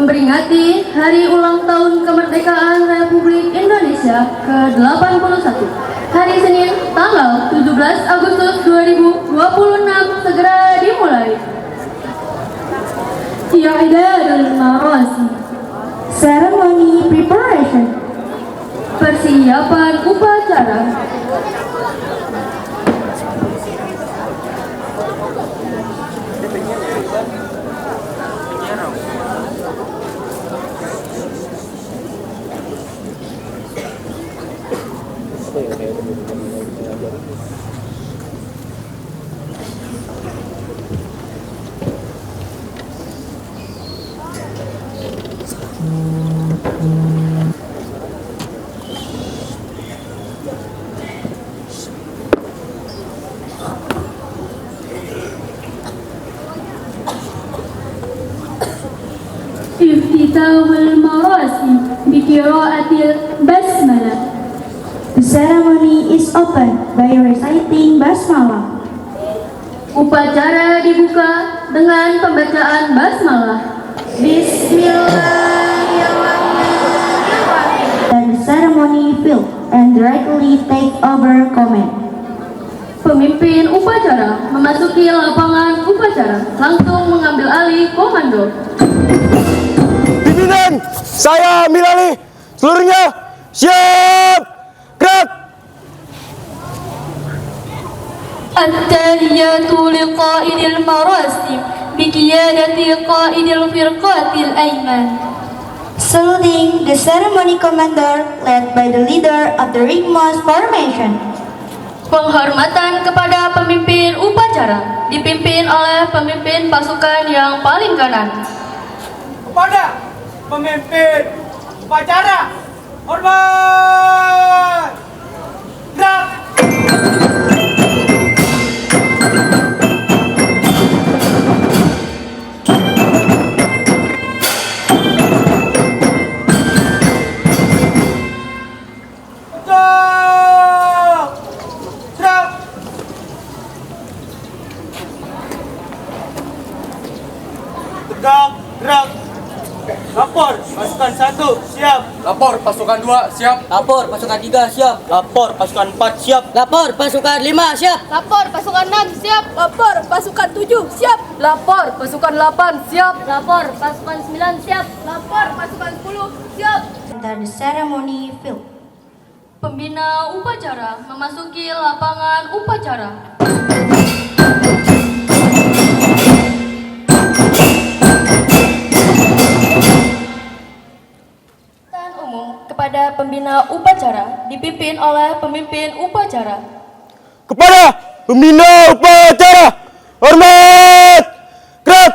memperingati Hari Ulang Tahun Kemerdekaan Republik Indonesia ke-81. Hari Senin, tanggal 17 Agustus 2026 segera dimulai. I'dadul Marasim, Ceremony preparation. persiapan upacara. Iftitahul Marasim biqiraatil basmalah. The ceremony is opened by reciting basmalah. Upacara dibuka dengan pembacaan basmalah. Bismillahirrahmanirrahim. Then the ceremony will and directly take over command. Pemimpin upacara memasuki lapangan upacara, langsung mengambil alih komando. Pimpinan, saya Milali, seluruhnya siap, gerak. At-tahiyatu liqa'idil marasim biqiyadati qa'idil firqatil ayman. Saluting the ceremony commander led by the leader of the rightmost formation. Penghormatan kepada pemimpin upacara dipimpin oleh pemimpin pasukan yang paling kanan. Kepada pemimpin upacara, hormat, gerak. Tegak, gerak. Lapor, pasukan 1, siap. Lapor pasukan 2 siap. Lapor pasukan 3 siap. Lapor, pasukan 4, siap. Lapor pasukan 5 siap. Lapor pasukan 6 siap. Lapor pasukan 7 siap. Lapor pasukan 8 siap. Lapor pasukan 9 siap. Lapor pasukan 10 siap. Enter the ceremony field. Pembina upacara memasuki lapangan upacara. Dan umum kepada pembina upacara dipimpin oleh pemimpin upacara. Kepada pembina upacara, hormat, gerak.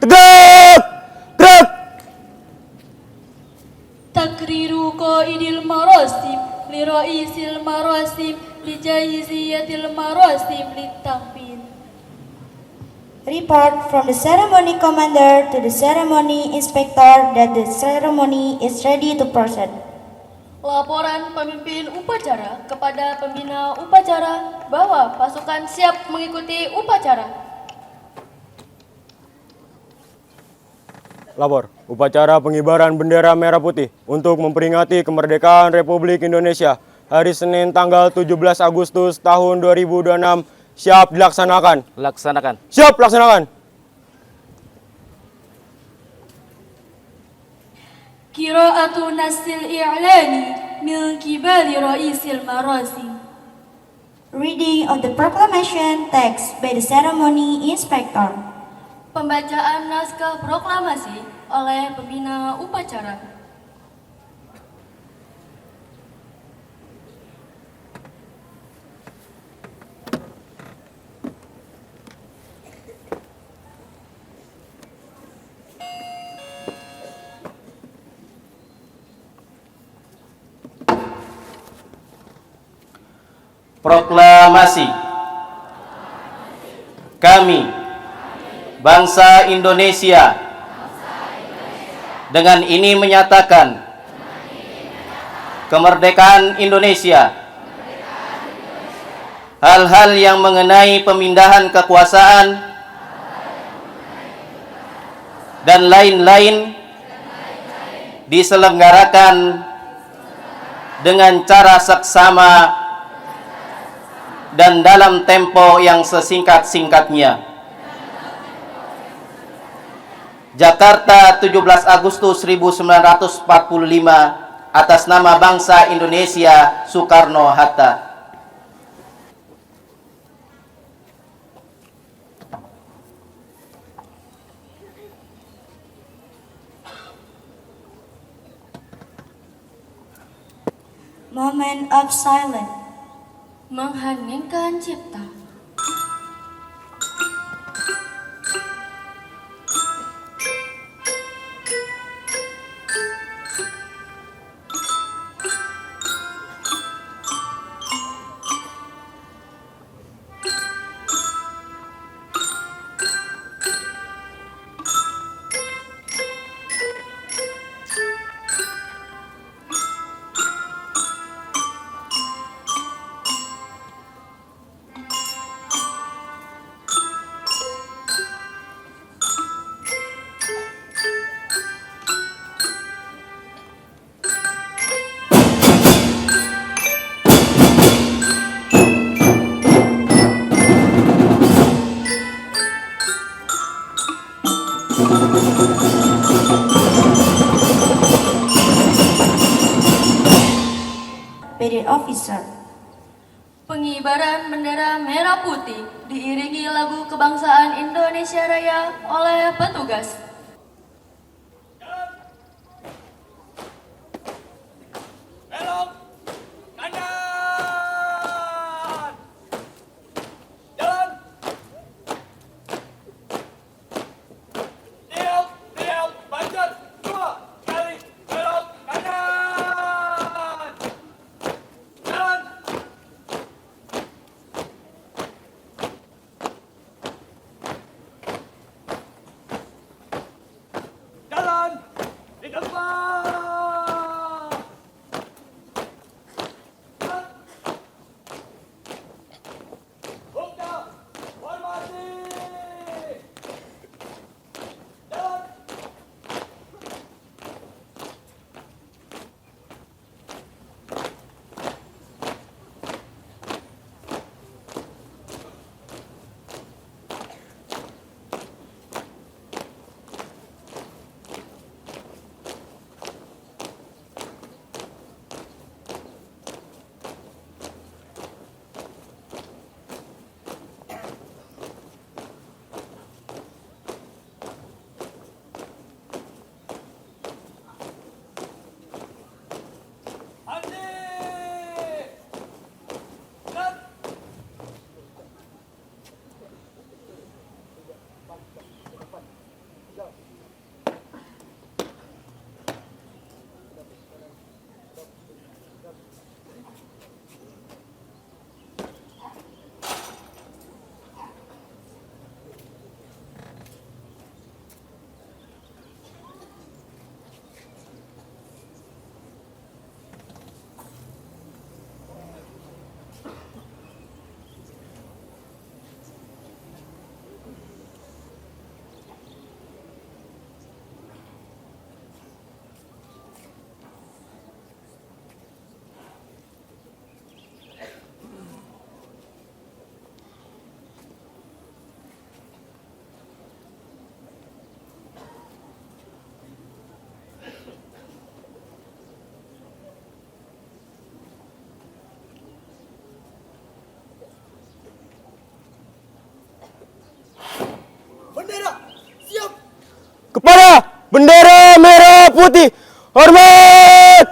Tegak, gerak. Takriru qaidil marasim li raisil marasim li jaiziyatil marasim litakbir. Report from the ceremony commander to the ceremony inspector that the ceremony is ready to proceed. Laporan pemimpin upacara kepada pembina upacara bahwa pasukan siap mengikuti upacara. Lapor, upacara pengibaran bendera merah putih untuk memperingati kemerdekaan Republik Indonesia hari Senin tanggal 17 Agustus tahun 2026 siap dilaksanakan. Laksanakan. Siap laksanakan. Qira'atu nasil i'lani min kibali raisil marasim. Reading of the proclamation text by the ceremony inspector. Pembacaan naskah proklamasi oleh pembina upacara. Proklamasi. Kami, bangsa Indonesia, dengan ini menyatakan kemerdekaan Indonesia. Hal-hal yang mengenai pemindahan kekuasaan dan lain-lain diselenggarakan dengan cara seksama dan dalam tempo yang sesingkat-singkatnya. Jakarta, 17 Agustus 1945, atas nama bangsa Indonesia, Soekarno-Hatta. Moment of silence. Mengheningkan cipta. Parade officer. Pengibaran bendera merah putih diiringi lagu kebangsaan Indonesia Raya oleh petugas. Belok kanan. Jalan. Tiap banjar 2 kali belok kanan. Jalan. Jalan di depan. Buka formasi. Jalan. Andi. Jalan. Bendera siap. Kepada bendera merah putih, hormat!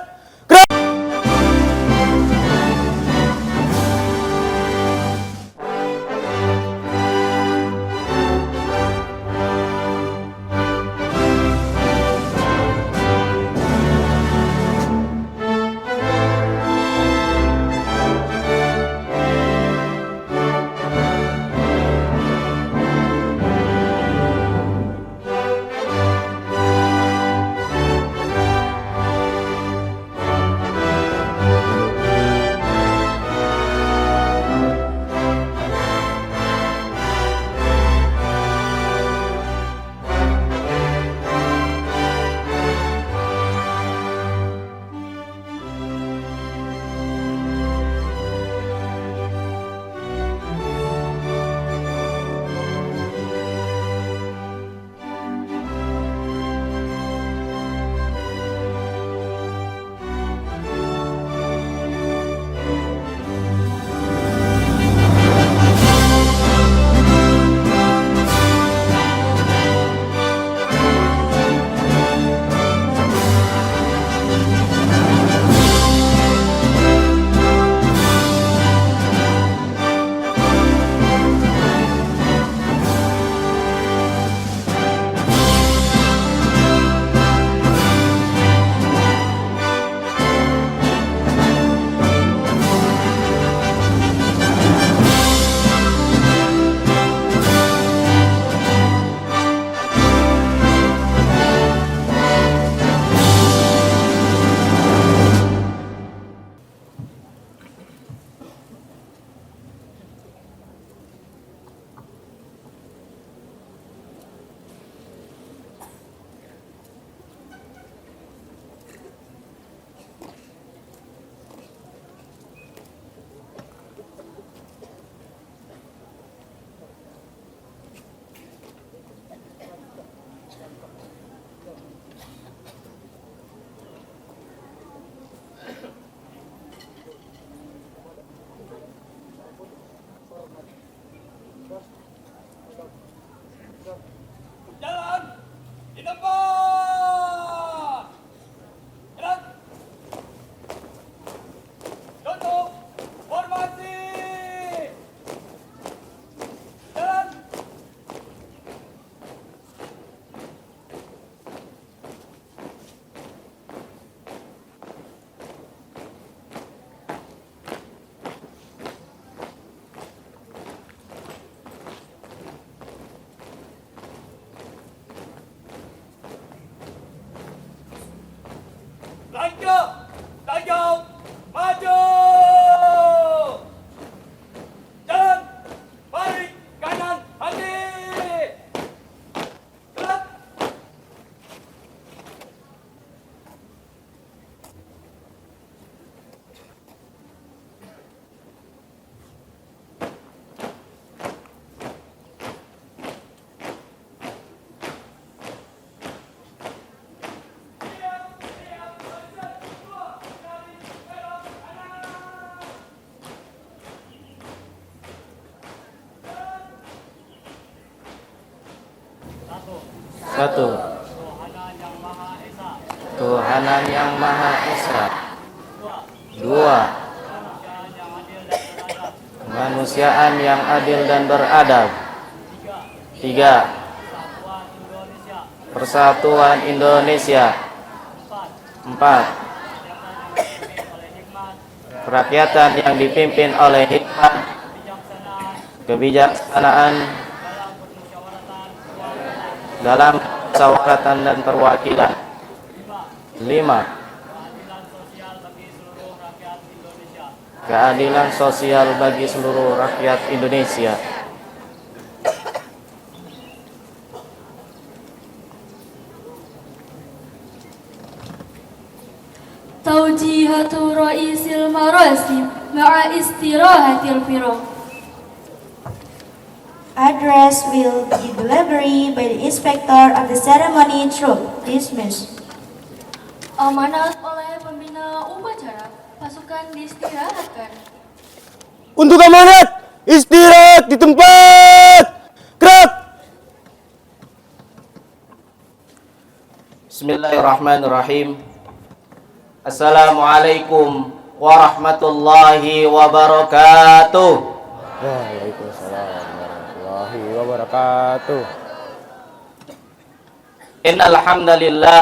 depan. Gerak. Duduk. Formasi. Jalan. Lanjut, lanjut, maju. Jalan, balik, kanan, hati. Gerak. Satu. Tuhanan yang Maha Esa. Dua. Kemanusiaan yang adil dan beradab. Tiga. Persatuan Indonesia. Empat. Kerakyatan yang dipimpin oleh hikmat, kebijaksanaan dalam musyawaratan dan perwakilan. 5. Keadilan sosial bagi seluruh rakyat Indonesia. Taujihatu Raisil Marasim ma'a istirahatil firaq. Address will be delivered by the inspector of the ceremony through dismiss. Amanat oleh pembina upacara, pasukan diistirahatkan. Untuk amanat, istirahat di tempat. Gerak. Bismillahirrahmanirrahim. Assalamualaikum warahmatullahi wabarakatuh. Waalaikumsalam warahmatullahi wabarakatuh. Innal hamdalillah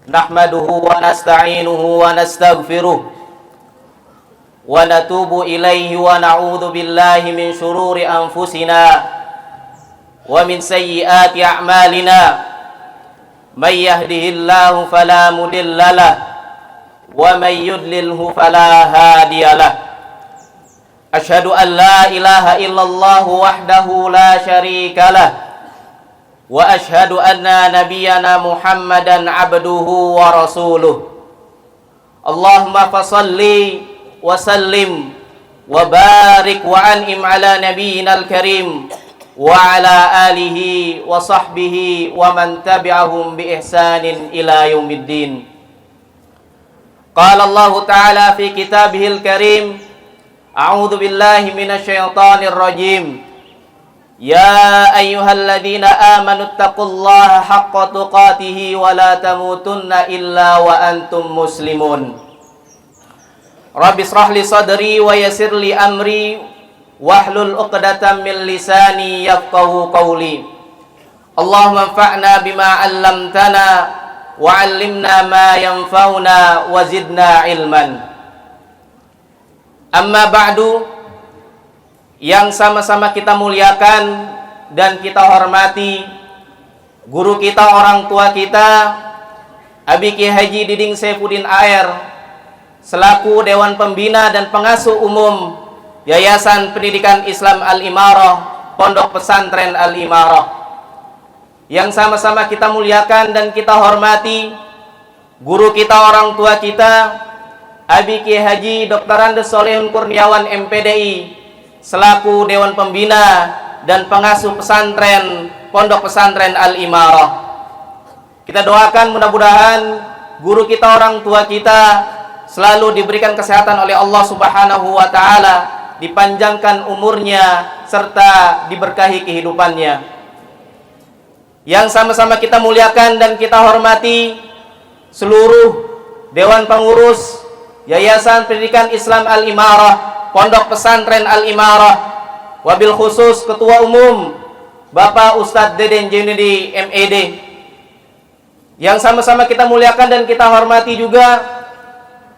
nahmaduhu wa nasta'inuhu wa nastaghfiruh wa natubu ilaihi wa na'udzu billahi min shururi anfusina wa min sayyiati a'malina. May yahdihillahu fala mudilla lahu wa may yudlilhu fala hadiya lahu. Asyhadu an la ilaha illallah wahdahu la syarika lah wa asyhadu anna nabiyyana Muhammadan abduhu wa rasuluh. Allahumma fasalli wa sallim wa barik wa an'im ala nabiyyina al-karim wa ala alihi wa sahbihi wa man tabi'ahum bi ihsanin ila yaumiddin. Qala Allah Ta'ala fi kitabihil karim, a'udzu billahi minasyaitonir rajim. Ya ayyuhalladzina amanu taqullaha haqqa tuqatih wa la tamutunna illa wa antum muslimun. Rabbi shrah li sadri wa yassir li amri wahlul 'uqdatam min lisani yafqahu qawli. Allahumma anfa'na bima 'allamtana wa 'allimna ma yanfa'una wa zidna ilman. Amma ba'du, yang sama-sama kita muliakan dan kita hormati guru kita, orang tua kita, Abi Kiai Haji Diding Saifuddin AR selaku Dewan Pembina dan Pengasuh Umum Yayasan Pendidikan Islam Al-Imarah, Pondok Pesantren Al-Imarah. Yang sama-sama kita muliakan dan kita hormati guru kita, orang tua kita, Abi Kiai Haji Dr. Andes Solehun Kurniawan MPDI selaku Dewan Pembina dan Pengasuh Pesantren Pondok Pesantren Al-Imarah. Kita doakan mudah-mudahan guru kita, orang tua kita selalu diberikan kesehatan oleh Allah Subhanahu wa Ta'ala, dipanjangkan umurnya serta diberkahi kehidupannya. yang sama-sama kita muliakan dan kita hormati seluruh Dewan Pengurus Yayasan Pendidikan Islam Al-Imarah, Pondok Pesantren Al-Imarah, wabil khusus Ketua Umum Bapak Ustadz Deden Junedi MED, yang sama-sama kita muliakan dan kita hormati juga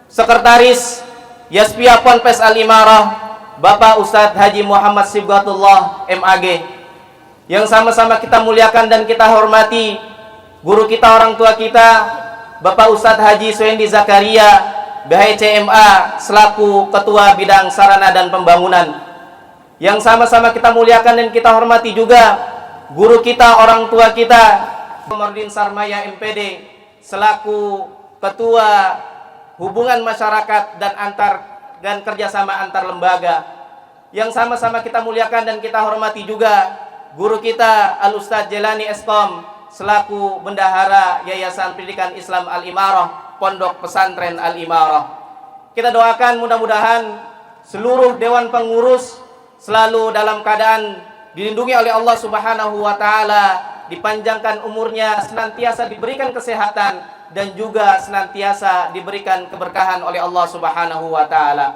Sekretaris Yaspia Ponpes Al-Imarah Bapak Ustadz Haji Muhammad Sibghatullah MAG, yang sama-sama kita muliakan dan kita hormati guru kita, orang tua kita Bapak Ustadz Haji Suendi Zakaria BHCMA selaku Ketua Bidang Sarana dan Pembangunan, yang sama-sama kita muliakan dan kita hormati juga guru kita, orang tua kita Komardin Sarmaya MPD selaku Ketua Hubungan Masyarakat dan Kerjasama Antar Lembaga, yang sama-sama kita muliakan dan kita hormati juga guru kita Al Ustadz Jelani Eskom selaku Bendahara Yayasan Pendidikan Islam Al-Imarah, Pondok Pesantren Al-Imarah. Kita doakan mudah-mudahan seluruh Dewan Pengurus selalu dalam keadaan dilindungi oleh Allah Subhanahu wa Ta'ala, dipanjangkan umurnya, senantiasa diberikan kesehatan, dan juga senantiasa diberikan keberkahan oleh Allah Subhanahu wa Ta'ala.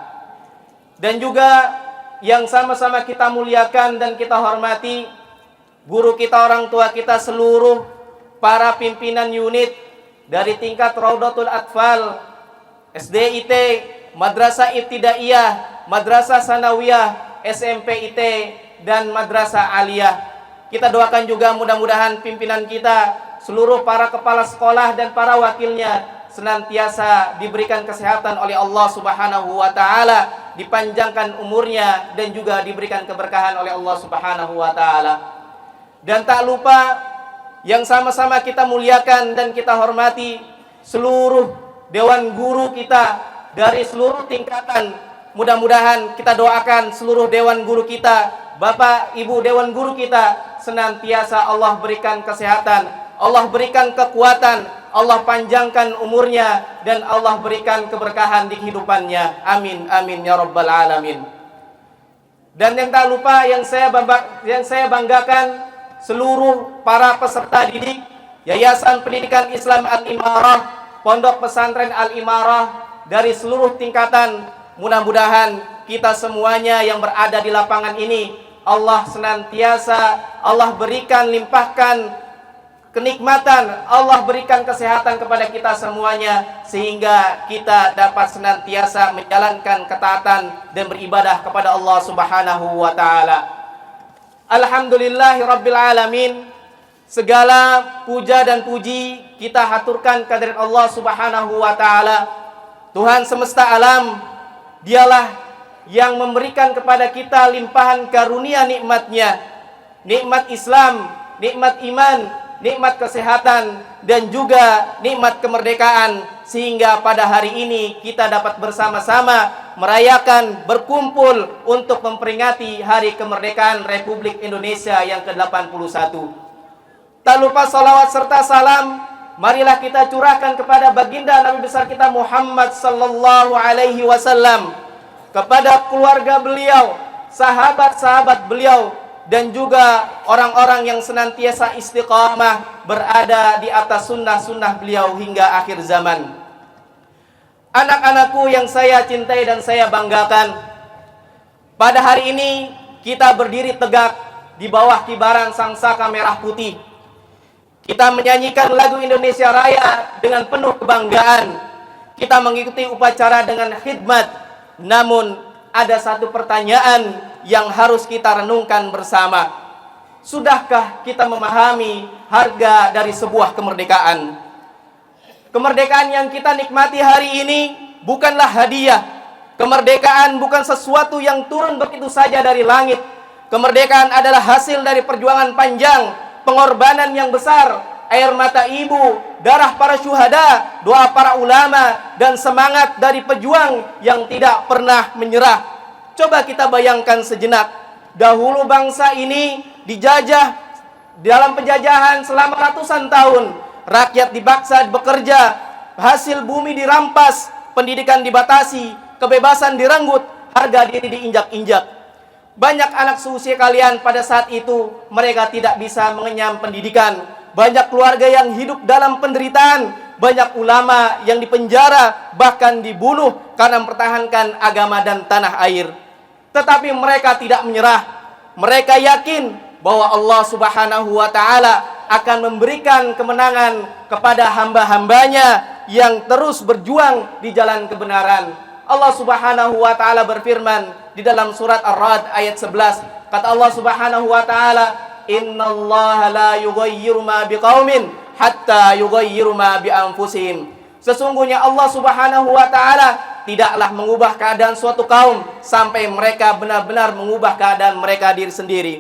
Dan juga yang sama-sama kita muliakan dan kita hormati guru kita, orang tua kita, seluruh para pimpinan unit dari tingkat Raudatul Atfal, SDIT, Madrasah Ibtidaiyah, Madrasah Sanawiyah, SMP IT, dan Madrasah Aliyah. Kita doakan juga mudah-mudahan pimpinan kita, seluruh para kepala sekolah dan para wakilnya senantiasa diberikan kesehatan oleh Allah Subhanahu wa Ta'ala, dipanjangkan umurnya, dan juga diberikan keberkahan oleh Allah Subhanahu wa Ta'ala. Dan tak lupa yang sama-sama kita muliakan dan kita hormati seluruh dewan guru kita dari seluruh tingkatan. Mudah-mudahan kita doakan seluruh dewan guru kita, Bapak Ibu dewan guru kita, senantiasa Allah berikan kesehatan, Allah berikan kekuatan, Allah panjangkan umurnya, dan Allah berikan keberkahan di kehidupannya. Amin, amin ya rabbal alamin. Dan yang tak lupa yang saya banggakan seluruh para peserta didik Yayasan Pendidikan Islam Al-Imarah, Pondok Pesantren Al-Imarah dari seluruh tingkatan. Mudah-mudahan kita semuanya yang berada di lapangan ini, Allah senantiasa Allah berikan, limpahkan kenikmatan, Allah berikan kesehatan kepada kita semuanya, sehingga kita dapat senantiasa menjalankan ketaatan dan beribadah kepada Allah Subhanahu wa Ta'ala. Alhamdulillahirabbil alamin. Segala puja dan puji kita haturkan kehadirat Allah Subhanahu wa Ta'ala, Tuhan semesta alam. Dialah yang memberikan kepada kita limpahan karunia nikmatnya, nikmat Islam, nikmat iman, nikmat kesehatan, dan juga nikmat kemerdekaan, sehingga pada hari ini kita dapat bersama-sama merayakan, berkumpul untuk memperingati Hari Kemerdekaan Republik Indonesia yang ke-81. Tak lupa salawat serta salam marilah kita curahkan kepada baginda Nabi besar kita Muhammad sallallahu alaihi wasallam, kepada keluarga beliau, sahabat-sahabat beliau, dan juga orang-orang yang senantiasa istiqamah berada di atas sunnah-sunnah beliau hingga akhir zaman. Anak-anakku yang saya cintai dan saya banggakan, pada hari ini kita berdiri tegak di bawah kibaran sangsaka merah putih. Kita menyanyikan lagu Indonesia Raya dengan penuh kebanggaan. Kita mengikuti upacara dengan khidmat. Namun ada satu pertanyaan yang harus kita renungkan bersama. Sudahkah kita memahami harga dari sebuah kemerdekaan? Kemerdekaan yang kita nikmati hari ini bukanlah hadiah. Kemerdekaan bukan sesuatu yang turun begitu saja dari langit. Kemerdekaan adalah hasil dari perjuangan panjang, pengorbanan yang besar, air mata ibu, darah para syuhada, doa para ulama, dan semangat dari pejuang yang tidak pernah menyerah. Coba kita bayangkan sejenak, dahulu bangsa ini dijajah dalam penjajahan selama ratusan tahun. Rakyat dibaksa bekerja, hasil bumi dirampas, pendidikan dibatasi, kebebasan direnggut, harga diri diinjak-injak. Banyak anak seusia kalian pada saat itu mereka tidak bisa mengenyam pendidikan. banyak keluarga yang hidup dalam penderitaan, banyak ulama yang dipenjara, bahkan dibunuh karena mempertahankan agama dan tanah air. Tetapi mereka tidak menyerah. Mereka yakin bahwa Allah Subhanahu wa Ta'ala akan memberikan kemenangan kepada hamba-hambanya yang terus berjuang di jalan kebenaran. Allah Subhanahu wa Ta'ala berfirman di dalam surat Ar-Ra'd ayat 11. Kata Allah Subhanahu wa Ta'ala, "Innallaha la yughayyiru ma biqaumin hatta yughayyiru ma bi anfusihim." Sesungguhnya Allah Subhanahu wa Ta'ala tidaklah mengubah keadaan suatu kaum sampai mereka benar-benar mengubah keadaan mereka diri sendiri.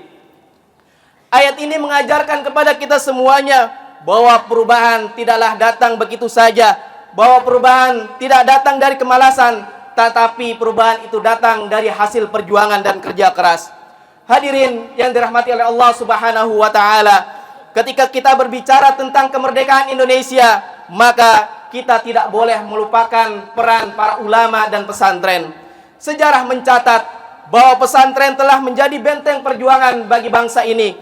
Ayat ini mengajarkan kepada kita semuanya bahwa perubahan tidaklah datang begitu saja, bahwa perubahan tidak datang dari kemalasan, tetapi perubahan itu datang dari hasil perjuangan dan kerja keras. Hadirin yang dirahmati oleh Allah Subhanahu wa Ta'ala, ketika kita berbicara tentang kemerdekaan Indonesia, maka kita tidak boleh melupakan peran para ulama dan pesantren. Sejarah mencatat bahwa pesantren telah menjadi benteng perjuangan bagi bangsa ini.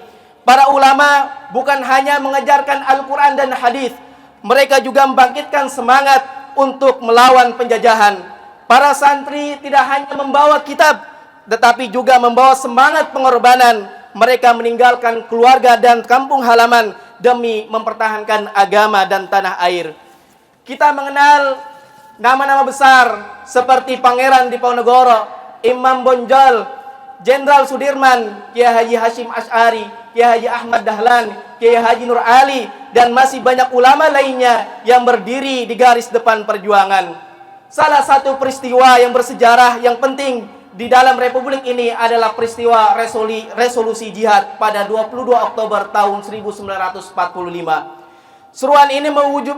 Para ulama bukan hanya mengajarkan Al-Quran dan hadis, mereka juga membangkitkan semangat untuk melawan penjajahan. Para santri tidak hanya membawa kitab, tetapi juga membawa semangat pengorbanan. Mereka meninggalkan keluarga dan kampung halaman demi mempertahankan agama dan tanah air. Kita mengenal nama-nama besar seperti Pangeran Diponegoro, Imam Bonjol, Jenderal Sudirman, Kiai Haji Hashim Asy'ari, Kiai Haji Ahmad Dahlan, Kiai Haji Nur Ali, dan masih banyak ulama lainnya yang berdiri di garis depan perjuangan. Salah satu peristiwa yang bersejarah yang penting di dalam Republik ini adalah peristiwa resolusi jihad pada 22 Oktober tahun 1945. Seruan ini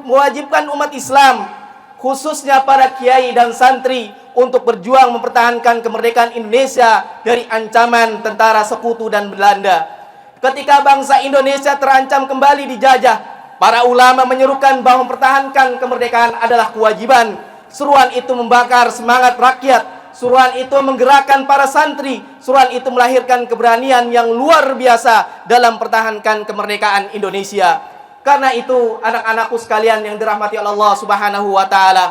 mewajibkan umat Islam, khususnya para kiai dan santri, untuk berjuang mempertahankan kemerdekaan Indonesia dari ancaman tentara sekutu dan Belanda. Ketika bangsa Indonesia terancam kembali dijajah, para ulama menyerukan bahwa mempertahankan kemerdekaan adalah kewajiban. Seruan itu membakar semangat rakyat, seruan itu menggerakkan para santri, seruan itu melahirkan keberanian yang luar biasa dalam mempertahankan kemerdekaan Indonesia. Karena itu, anak-anakku sekalian yang dirahmati Allah Subhanahu wa Ta'ala,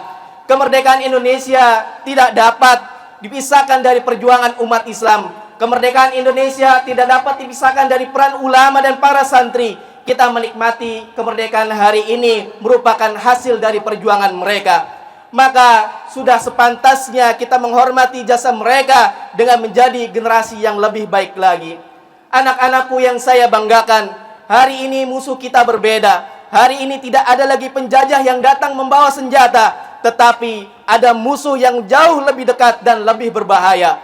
kemerdekaan Indonesia tidak dapat dipisahkan dari perjuangan umat Islam. Kemerdekaan Indonesia tidak dapat dipisahkan dari peran ulama dan para santri. Kita menikmati kemerdekaan hari ini merupakan hasil dari perjuangan mereka. Maka sudah sepantasnya kita menghormati jasa mereka dengan menjadi generasi yang lebih baik lagi. Anak-anakku yang saya banggakan, hari ini musuh kita berbeda. Hari ini tidak ada lagi penjajah yang datang membawa senjata, tetapi ada musuh yang jauh lebih dekat dan lebih berbahaya.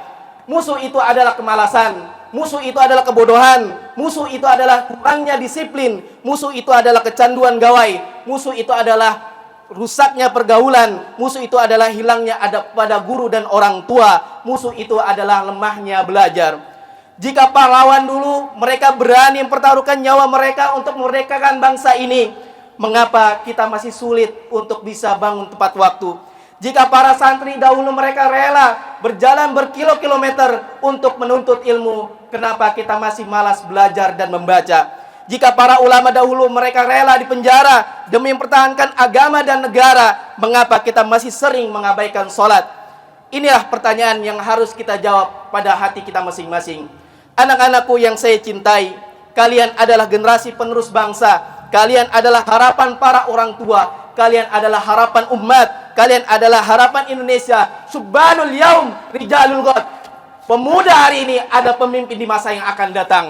Musuh itu adalah kemalasan, musuh itu adalah kebodohan, musuh itu adalah kurangnya disiplin, musuh itu adalah kecanduan gawai, musuh itu adalah rusaknya pergaulan, musuh itu adalah hilangnya adab pada guru dan orang tua, musuh itu adalah lemahnya belajar. Jika pahlawan dulu mereka berani mempertaruhkan nyawa mereka untuk memerdekakan bangsa ini, mengapa kita masih sulit untuk bisa bangun tepat waktu? Jika para santri dahulu mereka rela berjalan berkilo-kilometer untuk menuntut ilmu, kenapa kita masih malas belajar dan membaca? Jika para ulama dahulu mereka rela dipenjara demi mempertahankan agama dan negara, mengapa kita masih sering mengabaikan sholat? Inilah pertanyaan yang harus kita jawab pada hati kita masing-masing. Anak-anakku yang saya cintai, kalian adalah generasi penerus bangsa. Kalian adalah harapan para orang tua. Kalian adalah harapan umat. Kalian adalah harapan Indonesia. Subhanul yaum rijalul ghad. Pemuda hari ini ada pemimpin di masa yang akan datang.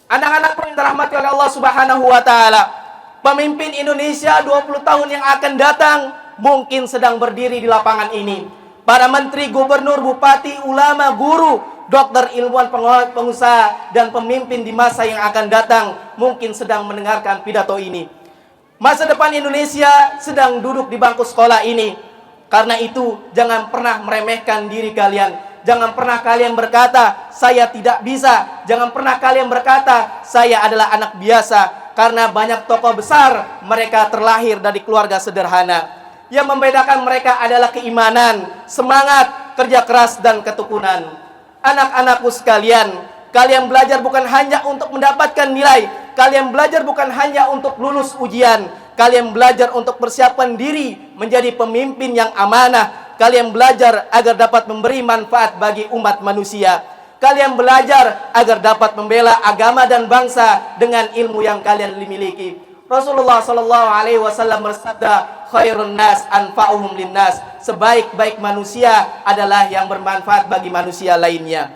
Anak-anakku yang dirahmati oleh Allah Subhanahu wa Ta'ala, pemimpin Indonesia 20 tahun yang akan datang mungkin sedang berdiri di lapangan ini. Para menteri, gubernur, bupati, ulama, guru, dokter, ilmuwan, pengusaha, dan pemimpin di masa yang akan datang mungkin sedang mendengarkan pidato ini. Masa depan Indonesia sedang duduk di bangku sekolah ini. Karena itu, jangan pernah meremehkan diri kalian. Jangan pernah kalian berkata, saya tidak bisa. Jangan pernah kalian berkata, saya adalah anak biasa. Karena banyak tokoh besar, mereka terlahir dari keluarga sederhana. Yang membedakan mereka adalah keimanan, semangat, kerja keras, dan ketekunan. Anak-anakku sekalian, kalian belajar bukan hanya untuk mendapatkan nilai, Kalian belajar bukan hanya untuk lulus ujian. Kalian belajar untuk persiapan diri menjadi pemimpin yang amanah. Kalian belajar agar dapat memberi manfaat bagi umat manusia. Kalian belajar agar dapat membela agama dan bangsa dengan ilmu yang kalian miliki. Rasulullah sallallahu alaihi wasallam bersabda, khairun nas anfa'uhum linnas. Sebaik-baik manusia adalah yang bermanfaat bagi manusia lainnya.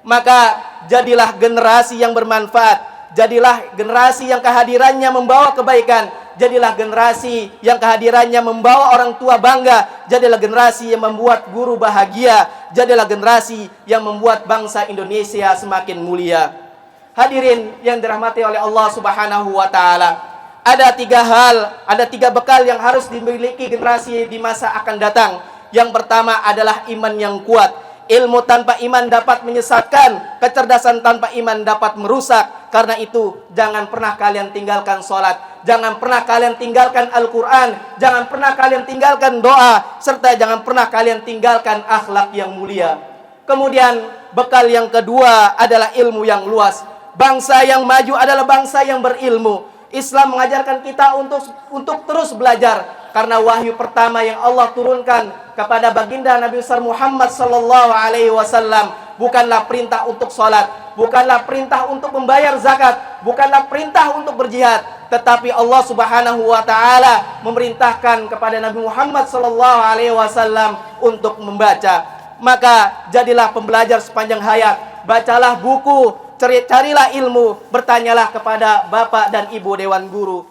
Maka jadilah generasi yang bermanfaat. Jadilah generasi yang kehadirannya membawa kebaikan. Jadilah generasi yang kehadirannya membawa orang tua bangga. Jadilah generasi yang membuat guru bahagia. Jadilah generasi yang membuat bangsa Indonesia semakin mulia. Hadirin yang dirahmati oleh Allah Subhanahu wa taala. Ada 3 hal, ada 3 bekal yang harus dimiliki generasi di masa akan datang. Yang pertama adalah iman yang kuat. Ilmu tanpa iman dapat menyesatkan, kecerdasan tanpa iman dapat merusak. Karena itu, jangan pernah kalian tinggalkan sholat. Jangan pernah kalian tinggalkan Al-Quran. Jangan pernah kalian tinggalkan doa. Serta jangan pernah kalian tinggalkan akhlak yang mulia. Kemudian, bekal yang kedua adalah ilmu yang luas. Bangsa yang maju adalah bangsa yang berilmu. Islam mengajarkan kita untuk terus belajar, karena wahyu pertama yang Allah turunkan kepada baginda Nabi besar Muhammad sallallahu alaihi wasallam bukanlah perintah untuk salat, bukanlah perintah untuk membayar zakat, bukanlah perintah untuk berjihad, tetapi Allah Subhanahu wa taala memerintahkan kepada Nabi Muhammad sallallahu alaihi wasallam untuk membaca. Maka jadilah pembelajar sepanjang hayat, bacalah buku, carilah ilmu, bertanyalah kepada bapak dan ibu dewan guru.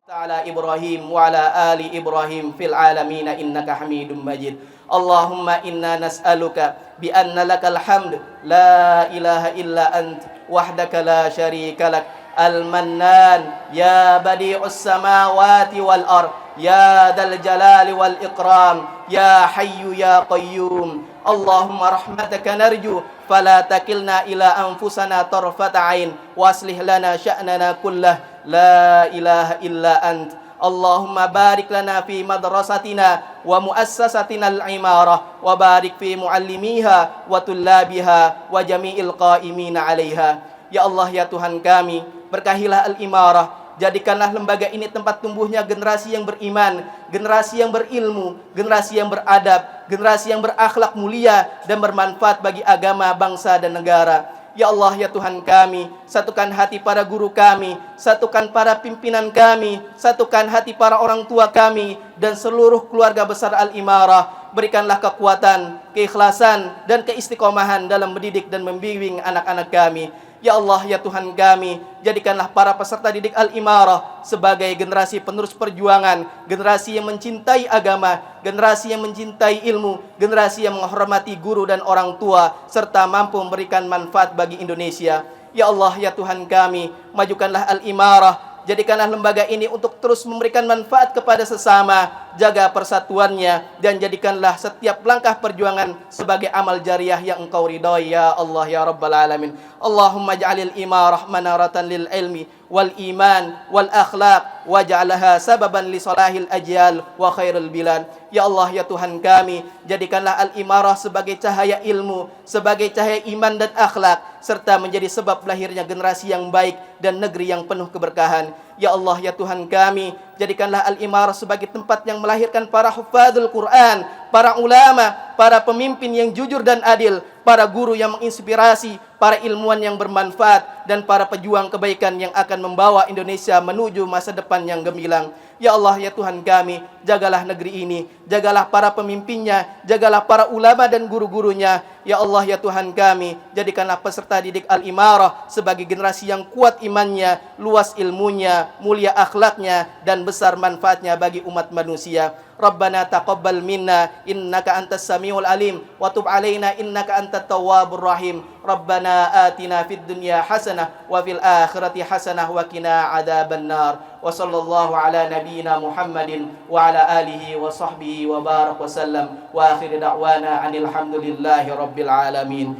Ta'ala Ibrahim wa ala ali Ibrahim fil alamin innaka Hamidum Majid. Allahumma inna nas'aluka bi anna lakal hamd la ilaha illa ant wahdaka la syarika lak al-mannan ya badi'us samawati wal ard ya dal jalali wal ikram ya hayyu ya qayyum. Allahumma rahmataka narju fala takilna ila anfusana tarfata ain waslih lana sya'nana kullah la ilaha illa ant. Allahumma barik lana fi madrasatina wa muassasatina al-imarah wa barik fi muallimiha wa tullabiha wa jami'il qa'imina 'alaiha. Ya Allah ya Tuhan kami, berkahilah al-imarah. Jadikanlah lembaga ini tempat tumbuhnya generasi yang beriman, generasi yang berilmu, generasi yang beradab, generasi yang berakhlak mulia dan bermanfaat bagi agama, bangsa dan negara. Ya Allah ya Tuhan kami, satukan hati para guru kami, satukan para pimpinan kami, satukan hati para orang tua kami dan seluruh keluarga besar Al-Imarah. Berikanlah kekuatan, keikhlasan dan keistiqomahan dalam mendidik dan membimbing anak-anak kami. Ya Allah ya Tuhan kami, jadikanlah para peserta didik Al-Imarah sebagai generasi penerus perjuangan, generasi yang mencintai agama, generasi yang mencintai ilmu, generasi yang menghormati guru dan orang tua, serta mampu memberikan manfaat bagi Indonesia. Ya Allah ya Tuhan kami, majukanlah Al-Imarah, jadikanlah lembaga ini untuk terus memberikan manfaat kepada sesama, jaga persatuannya, dan jadikanlah setiap langkah perjuangan sebagai amal jariah yang Engkau ridhai ya Allah ya Rabbal Alamin. Allahumma ja'alil imarah manaratan lil ilmi wal iman wal akhlaq waj'alha sababan li salahil ajyal wa khairil bilad. Ya Allah ya Tuhan kami, jadikanlah Al-Imarah sebagai cahaya ilmu, sebagai cahaya iman dan akhlak, serta menjadi sebab lahirnya generasi yang baik dan negeri yang penuh keberkahan. Ya Allah ya Tuhan kami, jadikanlah Al-Imarah sebagai tempat yang melahirkan para hufadzul Quran, para ulama, para pemimpin yang jujur dan adil, para guru yang menginspirasi, para ilmuwan yang bermanfaat, dan para pejuang kebaikan yang akan membawa Indonesia menuju masa depan yang gemilang. Ya Allah ya Tuhan kami, jagalah negeri ini, jagalah para pemimpinnya, jagalah para ulama dan guru-gurunya. Ya Allah ya Tuhan kami, jadikanlah peserta didik Al-Imarah sebagai generasi yang kuat imannya, luas ilmunya, mulia akhlaknya, dan besar manfaatnya bagi umat manusia. Rabbana taqabbal minna innaka antas samiul alim wa tub alaina innaka antat tawwabur rahim. Rabbana atina fid dunya hasanah wa fil akhirati hasanah wa qina adzabannar. Wa sallallahu ala nabiyyina Muhammadin wa ala alihi wa sahbihi wa barak wa sallam. Wa akhir da'wana anil hamdulillahi rabbil alamin.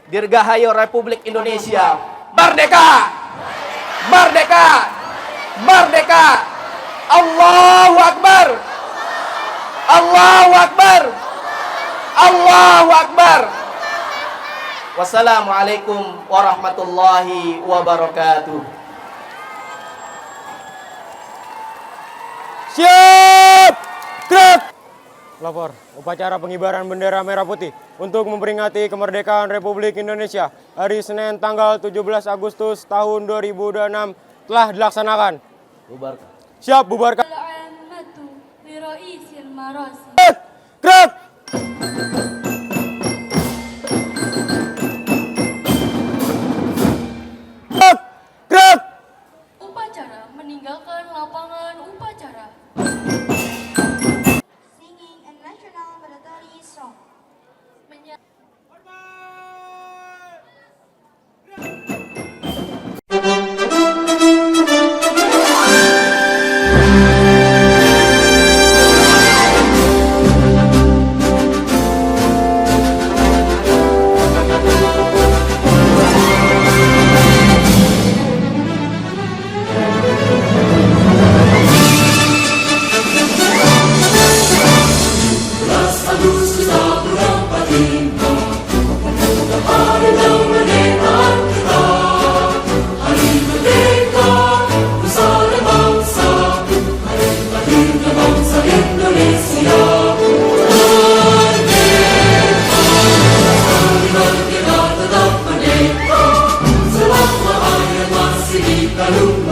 Dirgahayu Republik Indonesia. Merdeka! Merdeka! Merdeka! Allahu Akbar! Allahu Akbar! Allahu Akbar! Wassalamualaikum warahmatullahi wabarakatuh. Siap! Gerak! Lapor, upacara pengibaran bendera merah putih untuk memperingati kemerdekaan Republik Indonesia hari Senin tanggal 17 Agustus tahun 2026 telah dilaksanakan. Bubarkan. Siap, bubarkan. Al-ammatu li ra'isil marasim. Gerak! Gerak! Gerak! Upacara meninggalkan lapangan upacara. Singing a national military song. Selama ayat masih di kalung